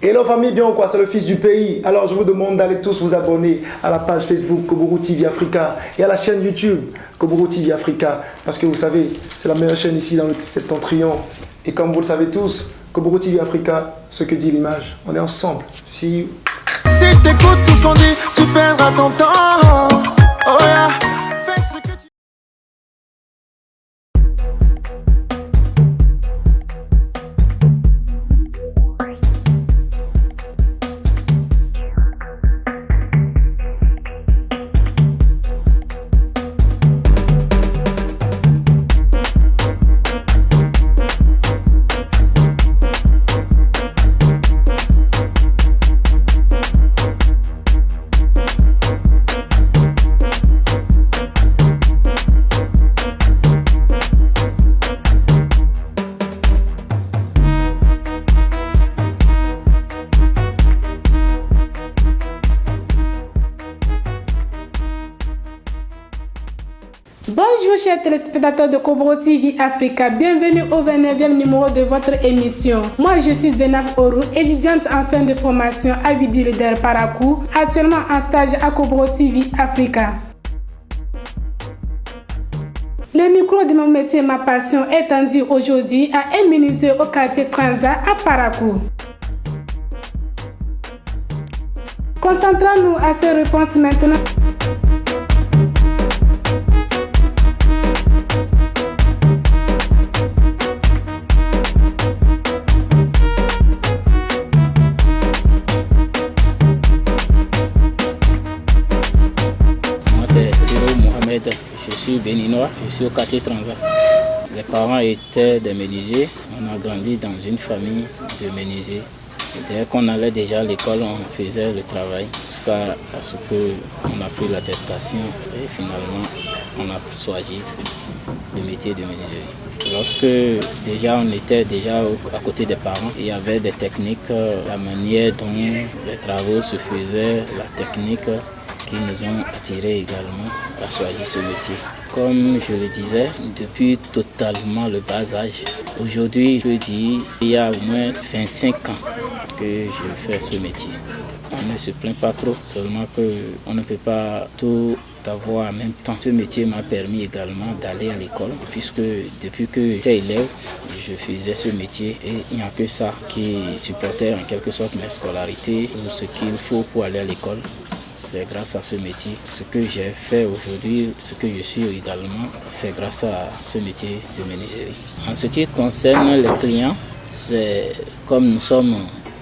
Hello famille, bien ou quoi? C'est le fils du pays. Alors je vous demande d'aller tous vous abonner à la page Facebook Koburu TV Africa et à la chaîne YouTube Koburu TV Africa. Parce que vous savez, c'est la meilleure chaîne ici dans le septentrion. Et comme vous le savez tous, Koburu TV Africa, ce que dit l'image. On est ensemble. See you. Si t'écoutes tout ce qu'on dit, tu perdras ton temps. Oh yeah. Fais ce que tu... Bonjour chers téléspectateurs de Koburu TV Africa, bienvenue au 29e numéro de votre émission. Moi je suis Zenab Oru, étudiante en fin de formation à Vidu Leader Parakou, actuellement en stage à Koburu TV Africa. Le micro de mon métier, ma passion, est tendu aujourd'hui à un menuisier au quartier Transat à Parakou. Concentrons-nous à ces réponses maintenant. Je suis béninois, je suis au quartier Transat. Les parents étaient des menuisiers. On a grandi dans une famille de menuisiers. Et dès qu'on allait déjà à l'école, on faisait le travail jusqu'à ce qu'on a pris l'attestation et finalement on a choisi le métier de menuisier. Lorsque déjà on était à côté des parents, il y avait des techniques, la manière dont les travaux se faisaient, la technique qui nous ont attirés également à choisir ce métier. Comme je le disais, depuis totalement le bas âge, aujourd'hui je peux dire il y a au moins 25 ans que je fais ce métier. On ne se plaint pas trop, seulement qu'on ne peut pas tout avoir en même temps. Ce métier m'a permis également d'aller à l'école, puisque depuis que j'étais élève, je faisais ce métier et il n'y a que ça qui supportait en quelque sorte mes scolarités ou ce qu'il faut pour aller à l'école. C'est grâce à ce métier. Ce que j'ai fait aujourd'hui, ce que je suis également, c'est grâce à ce métier de menuiserie. En ce qui concerne les clients, c'est comme nous sommes,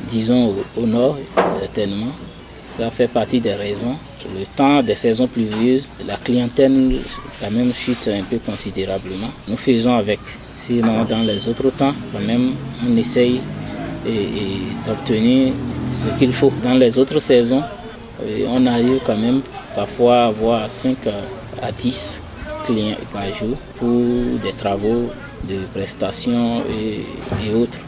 disons, au nord, certainement, ça fait partie des raisons. Le temps des saisons pluvieuses, la clientèle quand même chute un peu considérablement. Nous faisons avec. Sinon, dans les autres temps, quand même, on essaye d'obtenir ce qu'il faut. Dans les autres saisons, on arrive quand même parfois à avoir 5 à 10 clients par jour pour des travaux de prestations et autres.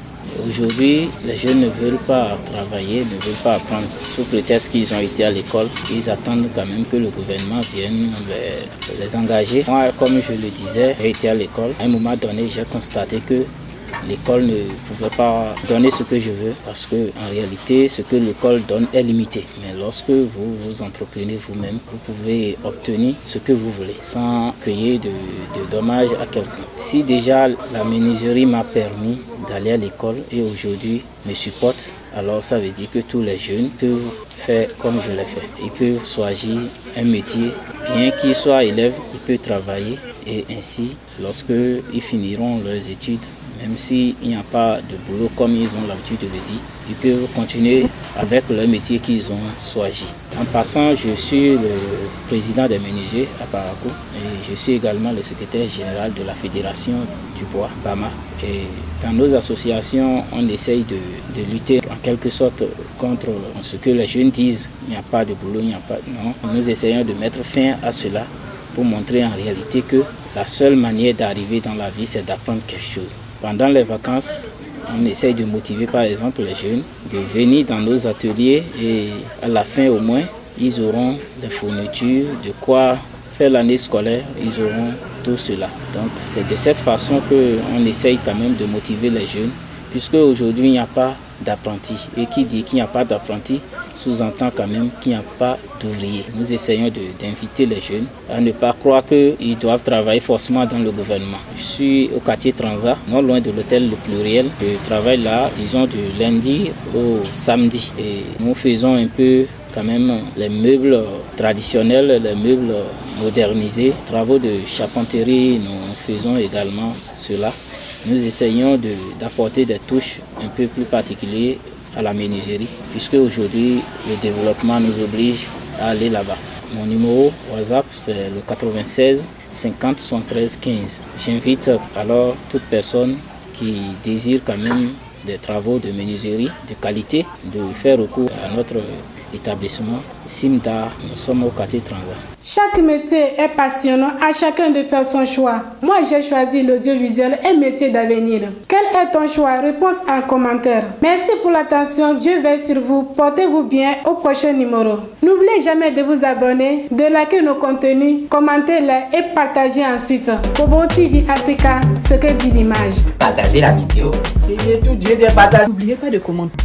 Aujourd'hui, les jeunes ne veulent pas travailler, ne veulent pas apprendre sous prétexte qu'ils ont été à l'école. Ils attendent quand même que le gouvernement vienne les engager. Moi, comme je le disais, j'ai été à l'école. À un moment donné, j'ai constaté que l'école ne pouvait pas donner ce que je veux parce qu'en réalité, ce que l'école donne est limité. Mais lorsque vous entreprenez vous-même, vous pouvez obtenir ce que vous voulez sans créer de dommages à quelqu'un. Si déjà la menuiserie m'a permis d'aller à l'école et aujourd'hui me supporte, alors ça veut dire que tous les jeunes peuvent faire comme je l'ai fait. Ils peuvent choisir un métier, bien qu'ils soient élèves, ils peuvent travailler et ainsi, lorsqu'ils finiront leurs études, même s'il n'y a pas de boulot comme ils ont l'habitude de le dire, ils peuvent continuer avec le métier qu'ils ont choisi. En passant, je suis le président des menuisiers à Parakou et je suis également le secrétaire général de la Fédération du bois, BAMA. Et dans nos associations, on essaye de lutter en quelque sorte contre ce que les jeunes disent. Il n'y a pas de boulot, il n'y a pas... Non, nous essayons de mettre fin à cela pour montrer en réalité que la seule manière d'arriver dans la vie, c'est d'apprendre quelque chose. Pendant les vacances, on essaye de motiver par exemple les jeunes de venir dans nos ateliers et à la fin au moins, ils auront des fournitures, de quoi faire l'année scolaire, ils auront tout cela. Donc c'est de cette façon qu'on essaye quand même de motiver les jeunes, puisque aujourd'hui il n'y a pas d'apprentis. Et qui dit qu'il n'y a pas d'apprentis sous-entend quand même qu'il n'y a pas d'ouvriers. Nous essayons d'inviter les jeunes à ne pas croire qu'ils doivent travailler forcément dans le gouvernement. Je suis au quartier Transat, non loin de l'hôtel Le Pluriel. Je travaille là, disons, du lundi au samedi. Et nous faisons un peu quand même les meubles traditionnels, les meubles modernisés. Travaux de charpenterie, nous faisons également cela. Nous essayons d'apporter des touches un peu plus particulières à la menuiserie, puisque aujourd'hui le développement nous oblige à aller là-bas. Mon numéro WhatsApp c'est le 96 50 73 15. J'invite alors toute personne qui désire quand même des travaux de menuiserie de qualité de faire recours à notre établissement Simda. Nous sommes au quartier Transat. Chaque métier est passionnant, à chacun de faire son choix. Moi, j'ai choisi l'audiovisuel, un métier d'avenir. Quel est ton choix? Réponse en commentaire. Merci pour l'attention. Dieu veille sur vous. Portez-vous bien. Au prochain numéro. N'oubliez jamais de vous abonner, de liker nos contenus, commenter-les et partager ensuite. Kobro TV Africa, ce que dit l'image. Partagez la vidéo. N'oubliez pas de commenter.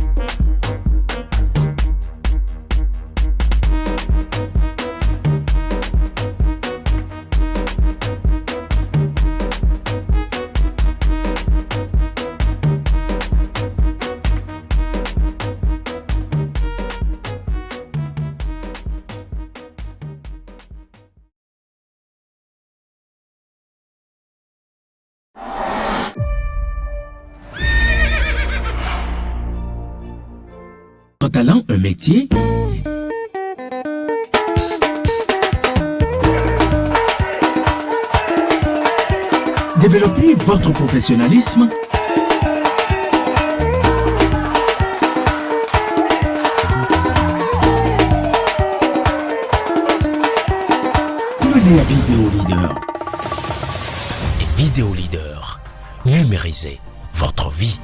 Votre talent, un métier. Développez votre professionnalisme. Devenez un vidéo leader. Et vidéo leader, numérisez votre vie.